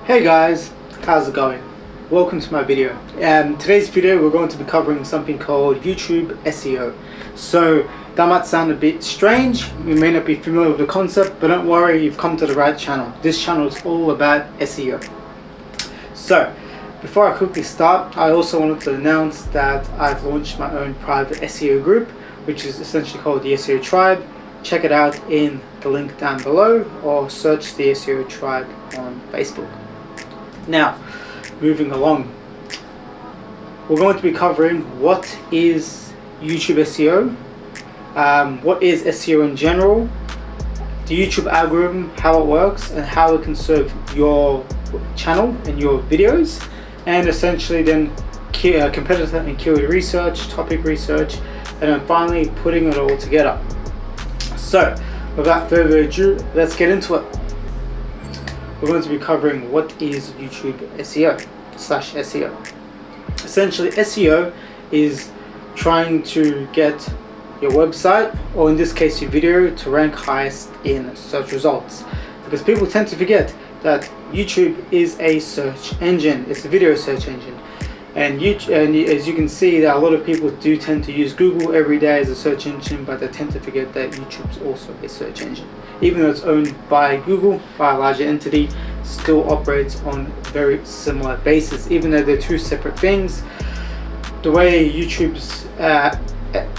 Hey guys, how's it going? Welcome to my video. Today's video we're going to be covering something called YouTube SEO. So that might sound a bit strange, you may not be familiar with the concept, but don't worry, you've come to the right channel. This channel is all about SEO. So before I quickly start, I also wanted to announce that I've launched my own private SEO group, which is essentially called the SEO Tribe. Check it out in the link down below or search the SEO Tribe on Facebook. Now, moving along, we're going to be covering what is YouTube SEO, what is SEO in general, the YouTube algorithm, how it works, and how it can serve your channel and your videos, and essentially then competitor and keyword research, topic research, and then finally putting it all together. So, without further ado, let's get into it. We're going to be covering what is YouTube SEO/SEO. Essentially, SEO is trying to get your website, or in this case your video, to rank highest in search results. Because people tend to forget that YouTube is a search engine, it's a video search engine. And as you can see, that a lot of people do tend to use Google every day as a search engine, but they tend to forget that YouTube's also a search engine. Even though it's owned by Google, by a larger entity, still operates on very similar basis. Even though they're two separate things, the way YouTube's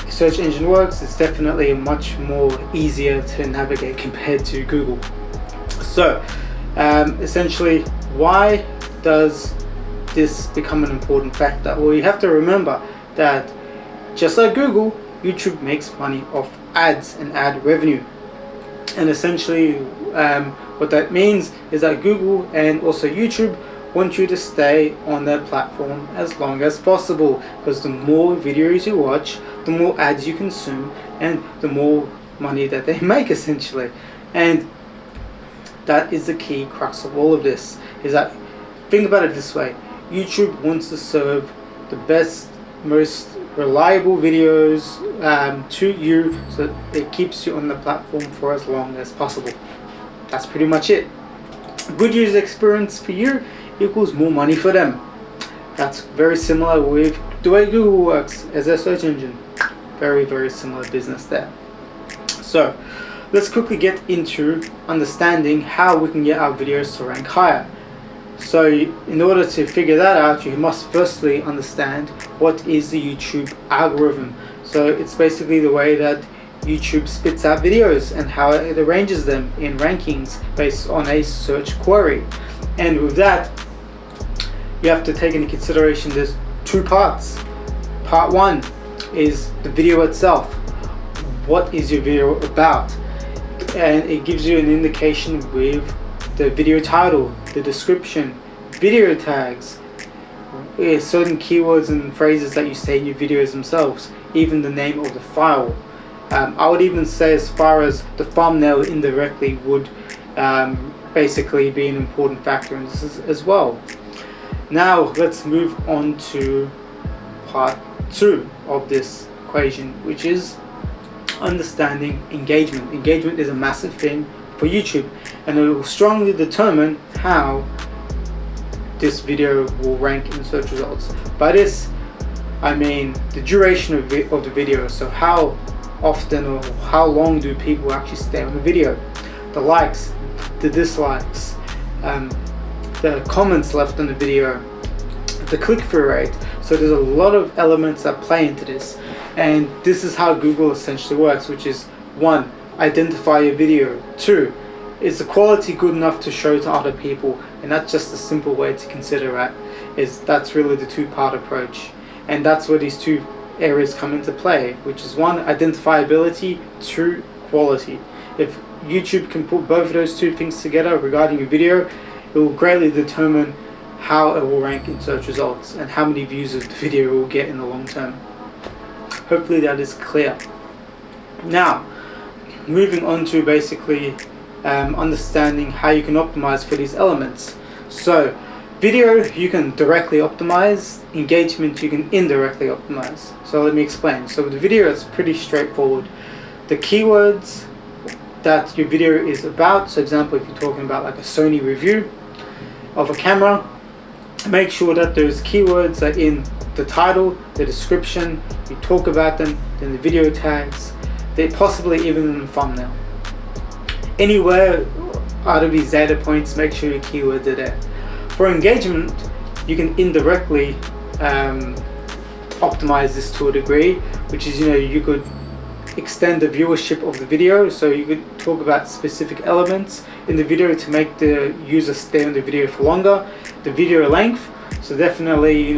search engine works is definitely much more easier to navigate compared to Google. So essentially, why does this become an important factor? Well, you have to remember that just like Google, YouTube makes money off ads and ad revenue. And essentially what that means is that Google and also YouTube want you to stay on their platform as long as possible, because the more videos you watch, the more ads you consume, and the more money that they make essentially. And that is the key crux of all of this, is that, think about it this way, YouTube wants to serve the best, most reliable videos to you, so that it keeps you on the platform for as long as possible. That's pretty much it. Good user experience for you equals more money for them. That's very similar with the way Google works as a search engine. Very, very similar business there. So let's quickly get into understanding how we can get our videos to rank higher. So in order to figure that out, you must firstly understand what is the YouTube algorithm. So it's basically the way that YouTube spits out videos and how it arranges them in rankings based on a search query. And with that, you have to take into consideration there's two parts. Part one is the video itself. What is your video about? And it gives you an indication with the video title, the description, video tags, certain keywords and phrases that you say in your videos themselves, even the name of the file. I would even say as far as the thumbnail indirectly would basically be an important factor in this as well. Now let's move on to part two of this equation, which is understanding engagement. Engagement is a massive thing for YouTube, and it will strongly determine how this video will rank in search results. By this I mean the duration of the video, so how often or how long do people actually stay on the video, the likes, the dislikes, the comments left on the video, the click-through rate. So there's a lot of elements that play into this, and this is how Google essentially works, which is 1. Identify your video. 2. Is the quality good enough to show to other people? And that's just a simple way to consider it. That's really the two-part approach, and that's where these two areas come into play, which is 1. Identifiability, 2. Quality. If YouTube can put both of those two things together regarding your video, it will greatly determine how it will rank in search results and how many views of the video it will get in the long term. Hopefully that is clear. Now, moving on to basically understanding how you can optimize for these elements. So video you can directly optimize, engagement you can indirectly optimize. So let me explain. So with the video it's pretty straightforward. The keywords that your video is about, so example if you're talking about like a Sony review, of a camera, make sure that those keywords are in the title, the description, you talk about them, then the video tags, they're possibly even in the thumbnail. Anywhere out of these data points, make sure your keywords are there. For engagement, you can indirectly optimize this to a degree, which is, you could extend the viewership of the video, so you could talk about specific elements in the video to make the user stay on the video for longer. The video length, so definitely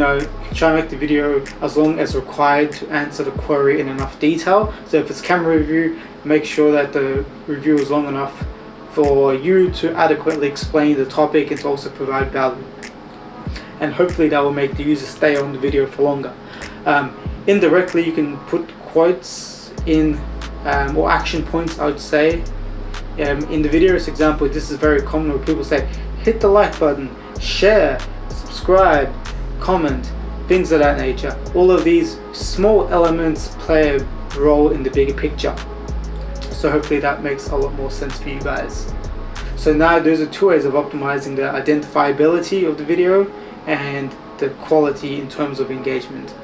try and make the video as long as required to answer the query in enough detail. So if it's camera review, make sure that the review is long enough for you to adequately explain the topic and to also provide value, and hopefully that will make the user stay on the video for longer. Indirectly, you can put quotes in, or action points, I would say, in the videos. For example, this is very common where people say, hit the like button, share, subscribe, comment, things of that nature. All of these small elements play a role in the bigger picture. So hopefully that makes a lot more sense for you guys. So now those are two ways of optimizing the identifiability of the video and the quality in terms of engagement.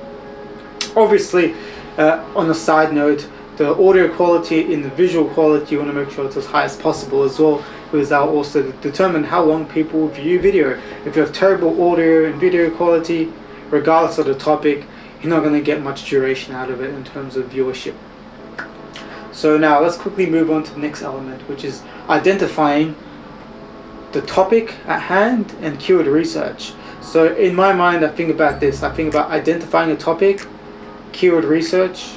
Obviously, on a side note, the audio quality and the visual quality, you want to make sure it's as high as possible as well, because that will also determine how long people view video. If you have terrible audio and video quality, regardless of the topic, you're not going to get much duration out of it in terms of viewership. So now let's quickly move on to the next element, which is identifying the topic at hand and keyword research. So in my mind, I think about this. I think about identifying a topic, keyword research,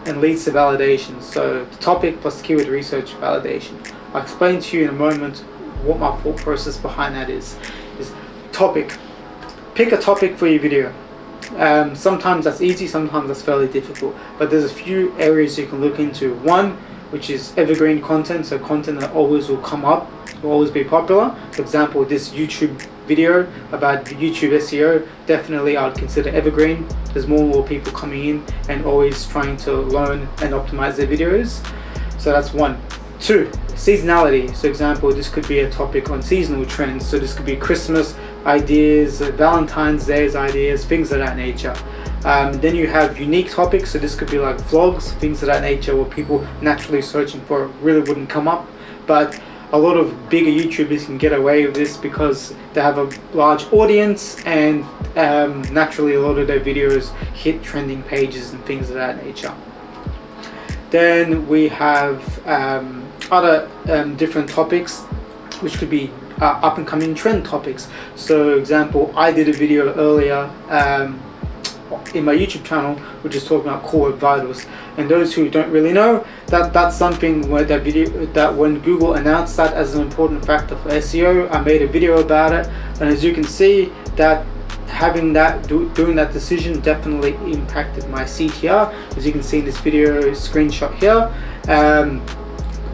and leads to validation. So the topic plus keyword research, validation. I'll explain to you in a moment what my thought process behind that is topic. Pick a topic for your video. Sometimes that's easy, sometimes that's fairly difficult, but there's a few areas you can look into. One, which is evergreen content, so content that always will come up, will always be popular. For example, this YouTube video about YouTube SEO, definitely I would consider evergreen. There's more and more people coming in and always trying to learn and optimize their videos. So that's one. Two, seasonality. So example, this could be a topic on seasonal trends. So this could be Christmas ideas, Valentine's Day's ideas, things of that nature. Then you have unique topics. So this could be like vlogs, things of that nature, where people naturally searching for it really wouldn't come up. But a lot of bigger YouTubers can get away with this because they have a large audience, and naturally a lot of their videos hit trending pages and things of that nature. Then we have other different topics, which could be up and coming trend topics. So example, I did a video earlier in my YouTube channel which is talking about core web vitals, and those who don't really know, that's something where that when Google announced that as an important factor for SEO, I made a video about it, and as you can see, that having that doing that decision definitely impacted my CTR. As you can see in this video screenshot here,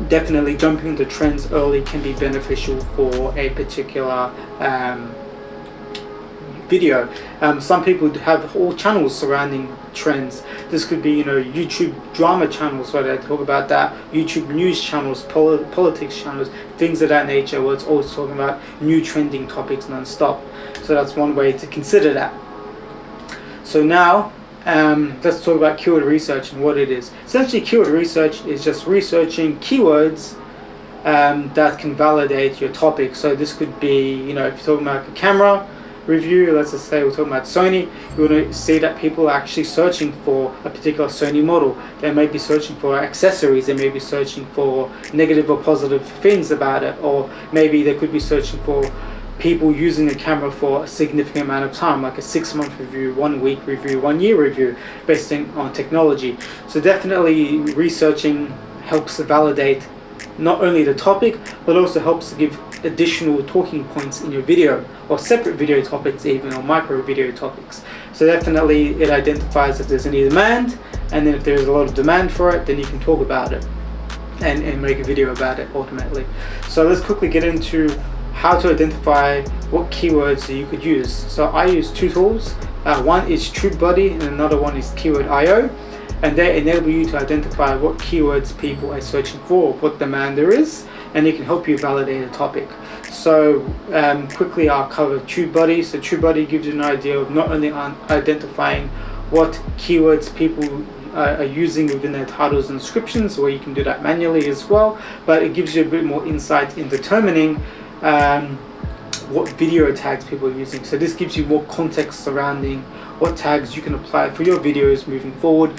definitely jumping into trends early can be beneficial for a particular video. Some people have whole channels surrounding trends. This could be YouTube drama channels where they talk about that, YouTube news channels, politics channels, things of that nature, where it's always talking about new trending topics non-stop. So that's one way to consider that. So now let's talk about keyword research and what it is. Essentially, keyword research is just researching keywords that can validate your topic. So this could be, if you're talking about a camera review, let's just say we're talking about Sony, you want to see that people are actually searching for a particular Sony model. They may be searching for accessories, they may be searching for negative or positive things about it, or maybe they could be searching for people using a camera for a significant amount of time, like a 6-month review, 1 week review, 1 year review, based on technology. So definitely researching helps to validate not only the topic, but also helps to give additional talking points in your video, or separate video topics even, or micro video topics. So definitely it identifies if there's any demand, and then if there's a lot of demand for it, then you can talk about it and make a video about it ultimately. So let's quickly get into how to identify what keywords you could use. So I use two tools. One is TubeBuddy and another one is Keyword.io, and they enable you to identify what keywords people are searching for, what demand there is, and it can help you validate a topic. So quickly I'll cover TubeBuddy. So TubeBuddy gives you an idea of not only identifying what keywords people are using within their titles and descriptions, or you can do that manually as well, but it gives you a bit more insight in determining what video tags people are using. So this gives you more context surrounding what tags you can apply for your videos moving forward.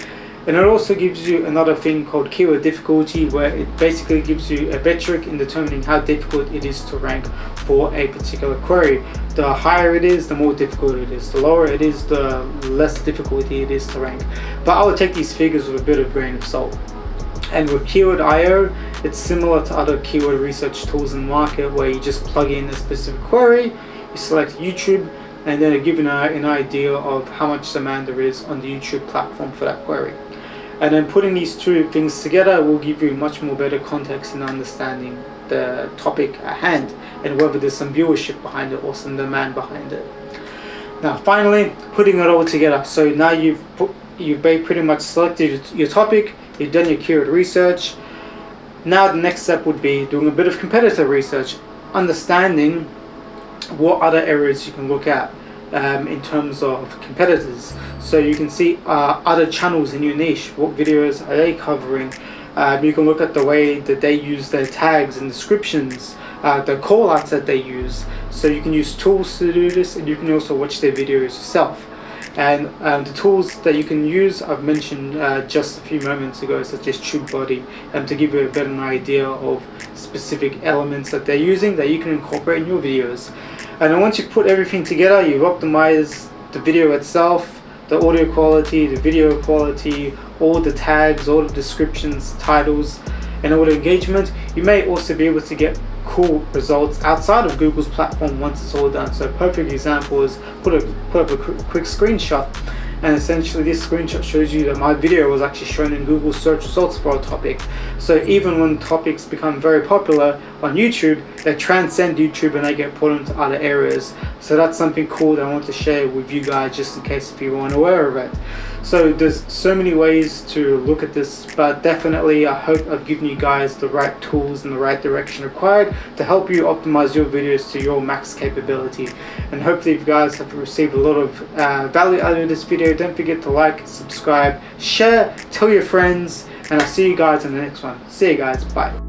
And it also gives you another thing called keyword difficulty, where it basically gives you a metric in determining how difficult it is to rank for a particular query. The higher it is, the more difficult it is. The lower it is, the less difficulty it is to rank. But I would take these figures with a bit of grain of salt. And with Keyword.io, it's similar to other keyword research tools in the market, where you just plug in a specific query, you select YouTube, and then it gives you an idea of how much demand there is on the YouTube platform for that query. And then putting these two things together will give you much more better context in understanding the topic at hand and whether there's some viewership behind it or some demand behind it. Now finally, putting it all together. So now you've pretty much selected your topic, you've done your keyword research. Now the next step would be doing a bit of competitor research, understanding what other areas you can look at in terms of competitors. So you can see other channels in your niche, what videos are they covering. You can look at the way that they use their tags and descriptions, the call outs that they use. So you can use tools to do this, and you can also watch their videos yourself. And the tools that you can use I've mentioned just a few moments ago, such as TubeBuddy, to give you a better idea of specific elements that they're using that you can incorporate in your videos. And then once you put everything together, you've optimized the video itself, the audio quality, the video quality, all the tags, all the descriptions, titles, and all the engagement. You may also be able to get cool results outside of Google's platform once it's all done. So a perfect example is put up a quick screenshot, and essentially this screenshot shows you that my video was actually shown in Google search results for a topic. So even when topics become very popular on YouTube, they transcend YouTube and they get put into other areas. So that's something cool that I want to share with you guys, just in case if you weren't aware of it. So there's so many ways to look at this, but definitely I hope I've given you guys the right tools and the right direction required to help you optimize your videos to your max capability. And hopefully you guys have received a lot of value out of this video. Don't forget to like, subscribe, share, tell your friends, and I'll see you guys in the next one. See you guys, bye.